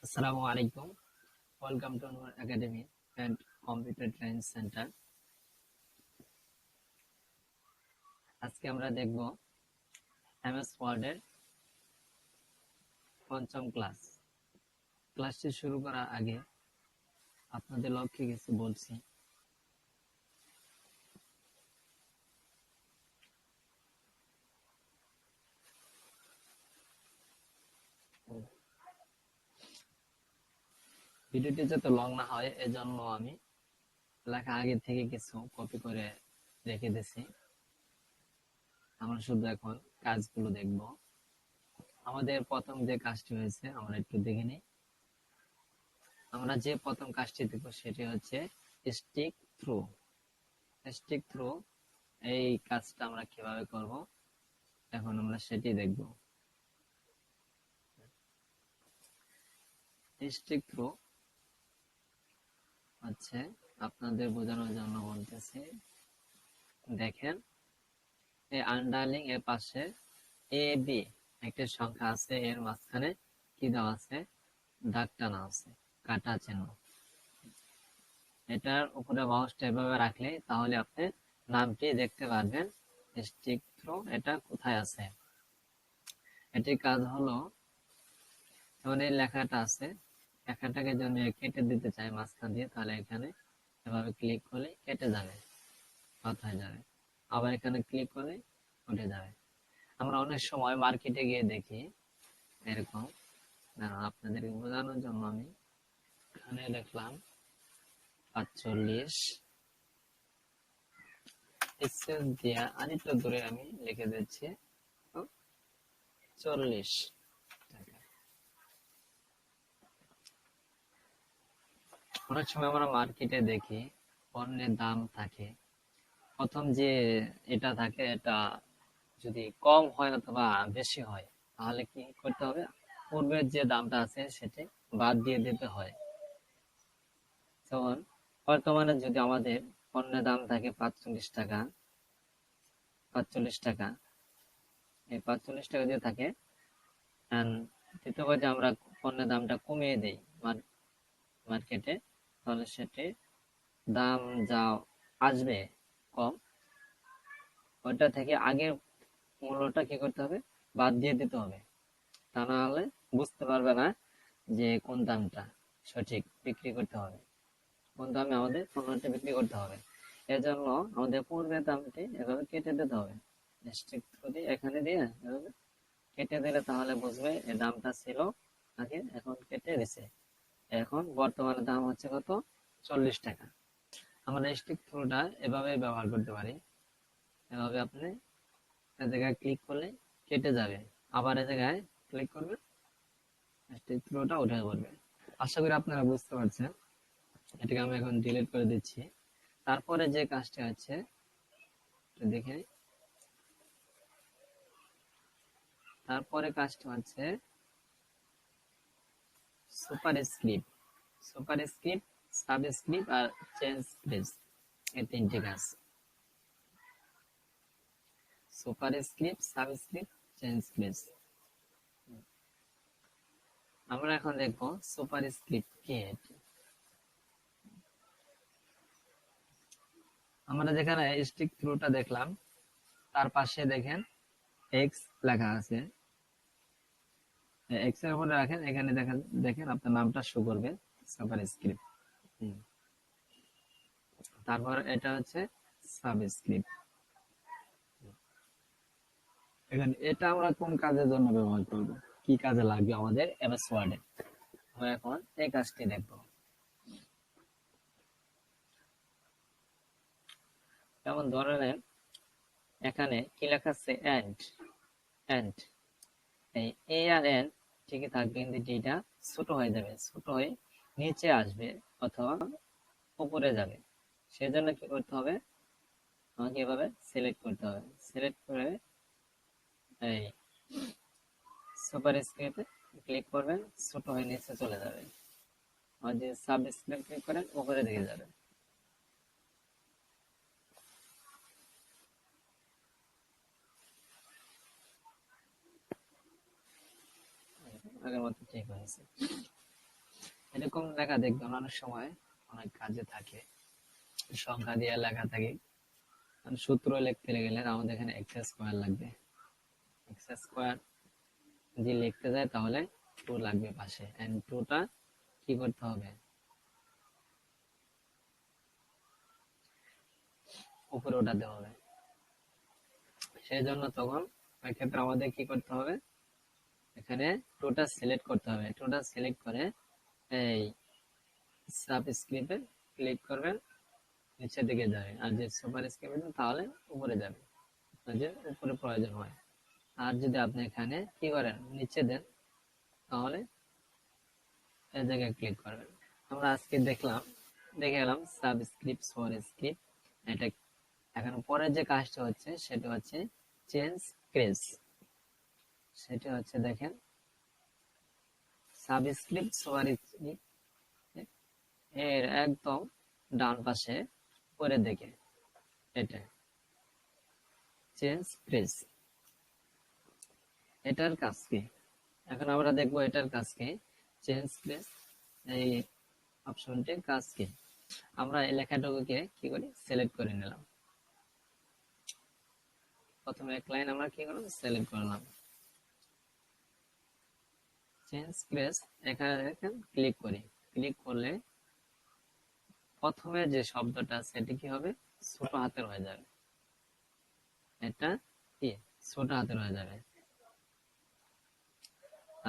আসসালামু আলাইকুম। Welcome to our academy and computer training centre. আজকে আমরা দেখব এমএস ওয়ার্ডের পঞ্চম ক্লাস। ক্লাসটি শুরু করার আগে আপনাদের লক্ষ্যে কিছু বলছি। ভিডিওটি যাতে লং না হয় এজন্য আমি লেখা আগে থেকে কিছু কপি করে রেখে দিয়েছি। আমরা শুধু এখন কাজগুলো দেখব। আমাদের প্রথম যে কাজটি হয়েছে আমরা একটু দেখে নিই। আমরা যে প্রথম কাজটি দেখব সেটি হচ্ছে স্টিক থ্রু। স্টিক থ্রু এই কাজটা আমরা কিভাবে করব এখন আমরা সেটি দেখব। স্টিক থ্রু হচ্ছে আপনাদের বোঝানোর জন্য বলতেছি, দেখেন এই আন্ডারলাইন এর পাশে এ বি একটা সংখ্যা আছে, এর মাঝখানে কি দেওয়া আছে, দাগ টানা আছে, কাটা চিহ্ন। এটার উপরে মাউসটা এভাবে রাখলে তাহলে আপনি নামটি দেখতে পারবেন। স্টিক থ্রু এটা কোথায় আছে। এটির কাজ হলো, যেমন এই লেখাটা আছে, লেখাটাকে যদি কেটে দিতে চাই মাঝখান দিয়ে, তাহলে এখানে এভাবে ক্লিক করলে কেটে যাবে, কাট হয়ে যাবে। আবার এখানে ক্লিক করলে উঠে যাবে। আমরা অনেক সময় মার্কেটে গিয়ে দেখি এরকম। আপনাদেরকে বোঝানোর জন্য আমি এখানে লিখলাম 45, এক্সেস দিয়া আরেকটু দূরে আমি লিখে দিচ্ছি 40 টাকা। অনেক সময় আমরা মার্কেটে দেখি পণ্যের দাম থাকে, প্রথম যে এটা থাকে এটা যদি কম হয় অথবা বেশি হয় তাহলে কি করতে হবে, পূর্বের যে দামটা আছে সেটি বাদ দিয়ে দিতে হয়। যেমন বর্তমানে যদি আমাদের পণ্যের দাম থাকে 45 টাকা, 45 টাকা, এই 45 টাকা দিয়ে থাকে, দ্বিতীয় যে আমরা পণ্যের দামটা কমিয়ে দিই মার্কেটে, তাহলে সেটি দাম যা আসবে কম, ওইটা থেকে আগের মূল্যটা কি করতে হবে, বাদ দিয়ে দিতে হবে। তা না হলে বুঝতে পারবে না যে কোন দামটা সঠিক বিক্রি করতে হবে, কোন দামে আমাদের পণ্যটা বিক্রি করতে হবে। এজন্য আমাদের পূর্বের দামটি এভাবে কেটে দিতে হবে। এখানে দিয়ে এভাবে কেটে দিলে তাহলে বুঝবে এই দামটা ছিল আগে, এখন কেটে দিছে, এখন বর্তমানে দাম হচ্ছে কত, 40 টাকা। আমরা স্টিক থ্রুটা এভাবে ব্যবহার করতে পারি। এভাবে আপনি এই জায়গায় ক্লিক করলে কেটে যাবে, আবার এই জায়গায় ক্লিক করবেন, স্টিক থ্রুটা উঠে পড়বে। আশা করি আপনারা বুঝতে পারছেন। এটাকে আমি এখন ডিলিট করে দিচ্ছি। তারপরে যে কাজটা আছে দেখে, তারপরে কাজটা হচ্ছে সুপারস্ক্রিপ্ট। সুপারস্ক্রিপ্ট, সাবস্ক্রিপ্ট আর চেঞ্জ প্লেস, এই তিনটি কাজ। Superscript, subscript, change place. আমরা এখন দেখবো সুপারস্ক্রিপ্ট কি। আমরা যেখানে স্টিক থ্রুটা দেখলাম তার পাশে দেখেন এক্স লেখা আছে, এক্স এর উপরে রাখেন, এখানে দেখেন দেখেন আপনার নামটা শো করবে সুপারস্ক্রিপ্ট। তারপর এটা হচ্ছে সাবস্ক্রিপ্ট। এখানে এটা আমরা কোন কাজের জন্য ব্যবহার করব, কি কাজে লাগবে আমাদের এমএস ওয়ার্ডে, আমরা এখন এই কাজটি দেখব। যেমন ধরে নেন এখানে কি লেখা আছে, এন্ড। এন্ড এই এ আর এন ঠিকই থাকবে, কিন্তু এটা ছোট হয়ে যাবে, ছোট হয়ে নিচে আসবে অথবা উপরে যাবে। সেজন্য কি করতে হবে, আমাকে এভাবে সিলেক্ট করতে হবে। সিলেক্ট করে এই সুপারস্ক্রিপ্টে ক্লিক করবেন, ছোট হয়ে নিচে চলে যাবে। আর যে সাবস্ক্রিপ্ট ক্লিক করেন উপরে দিকে যাবে। আগের মতো ঠিক হয়েছে। এরকম লেখা দেখবেন অনেক সময় অনেক কাজে থাকে, সংখ্যা দিয়ে লেখা থাকে। সূত্র লিখতে গেলে আমাদের এখানে এক্স স্কোয়ার লাগবে, এক্স স্কোয়ার যদি লিখতে যায় তাহলে 2 লাগবে পাশে, এন্ড 2টা কি করতে হবে, উপরে উঠাতে হবে। সেই জন্য তখন ওই ক্ষেত্রে আমাদের কি করতে হবে, এখানে 2টা সিলেক্ট করতে হবে। 2টা সিলেক্ট করে এই সাবস্ক্রিপ্টে ক্লিক করবেন, নিচের দিকে যাবে। আর যে সুপার স্ক্রিপ্ট তাহলে উপরে যাবে, যে উপরে প্রয়োজন হয়। আর যদি আপনি এখানে কি করেন, নিচে দেন, তাহলে এই জায়গায় ক্লিক করবেন। আমরা আজকে দেখে এলাম সাবস্ক্রিপ্ট ফর স্ক্রিপ্ট। এটা এখন পরের যে কাজটা হচ্ছে সেটা হচ্ছে চেঞ্জ কেস। সেটা হচ্ছে দেখেন সাবস্ক্রিপ্ট ফর স্ক্রিপ্ট এর একদম ডান পাশে পরে দেখে এটা চেঞ্জ কেস। এটার কাজ কি, এখন আমরা দেখবো এটার কাজ কি, চেঞ্জ কেস এই অপশনটির কাজ কি। আমরা এই লেখাটুকুকে কি করি, সিলেক্ট করে নিলাম। প্রথমে এক লাইন আমরা কি করলাম, সিলেক্ট করলাম। চেঞ্জ কেস এখানে দেখেন ক্লিক করি, ক্লিক করলে প্রথমে যে শব্দটা সেটি কি হবে, ছোট হাতের হয়ে যাবে। এটা কি ছোট হাতের হয়ে যাবে।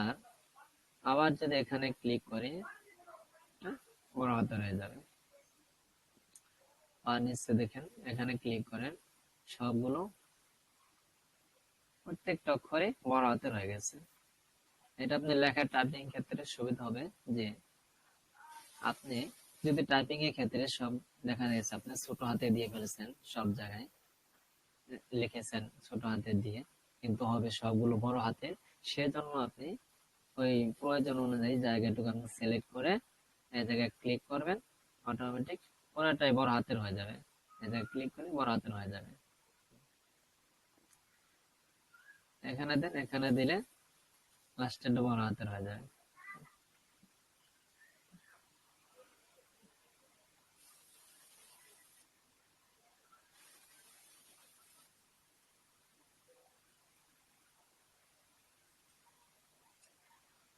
আর আবার যদি এখানে ক্লিক করি বড় হাতের হয়ে যাবে। আর নিচে দেখেন এখানে ক্লিক করেন, সবগুলো প্রত্যেকটা অক্ষরে বড় হাতের হয়ে গেছে। এটা আপনি লেখা টাইপিং ক্ষেত্রে সুবিধা হবে যে আপনি যদি টাইপিং এর ক্ষেত্রে সব দেখা গেছে আপনি ছোট হাতে দিয়ে ফেলেছেন, সব জায়গায় লিখেছেন ছোট হাতে দিয়ে, কিন্তু হবে সবগুলো বড় হাতে। সেজন্য আপনি ওই প্রয়োজন অনুযায়ী জায়গাটুকু আপনি সিলেক্ট করে এই জায়গায় ক্লিক করবেন, অটোমেটিক পুরোটাই বড় হাতের হয়ে যাবে। এই জায়গায় ক্লিক করে বড় হাতের হয়ে যাবে। এখানে দেন, এখানে দিলে লাস্টেরটা বড় হাতের হয়ে যাবে।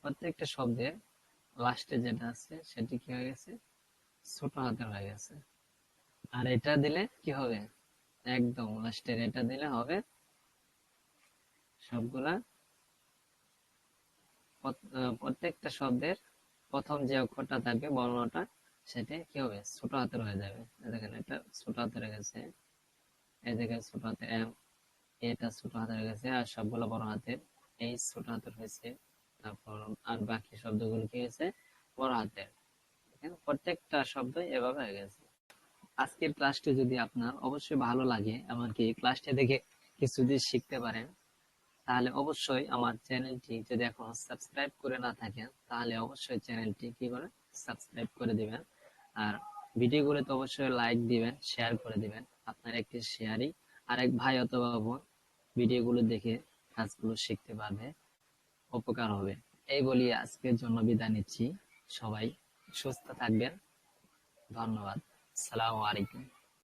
প্রত্যেকটা শব্দের লাস্টে যেটা আছে সেটি কি হয়ে গেছে, ছোট হাতের হয়ে গেছে। আর এটা দিলে কি হবে, একদম লাস্টের এটা দিলে হবে সবগুলা প্রত্যেকটা শব্দের প্রথম যে অক্ষরটা থাকবে বর্ণটা সেটা কি হবে, ছোট হাতের হয়ে যাবে। দেখেন এটা ছোট হাতের হয়ে গেছে, এই জায়গায় ছোট হাতের এম, এটা ছোট হাতের হয়ে গেছে, আর সবগুলো বড় হাতের, এই ছোট হাতের হয়েছে। তারপর আর বাকি শব্দগুলো কি হয়েছে, বড় হাতের। দেখেন প্রত্যেকটা শব্দ এভাবে হয়ে গেছে। আজকের ক্লাসটি যদি আপনার অবশ্যই ভালো লাগে, এমনকি ক্লাসটি দেখে কিছু যদি শিখতে পারেন, তাহলে অবশ্যই আমার চ্যানেলটি যদি এখনো সাবস্ক্রাইব করে না থাকেন তাহলে অবশ্যই চ্যানেলটি কি করে সাবস্ক্রাইব করে দিবেন। আর ভিডিওগুলোতে অবশ্যই লাইক দিবেন, শেয়ার করে দিবেন। আপনার একটি শেয়ারই আরেক ভাই অথবা বোন ভিডিওগুলো দেখে কাজগুলো শিখতে পারবে, উপকার হবে। এই বলি আজকের জন্য বিদায় নিচ্ছি। সবাই সুস্থ থাকবেন। ধন্যবাদ। আসসালামু আলাইকুম।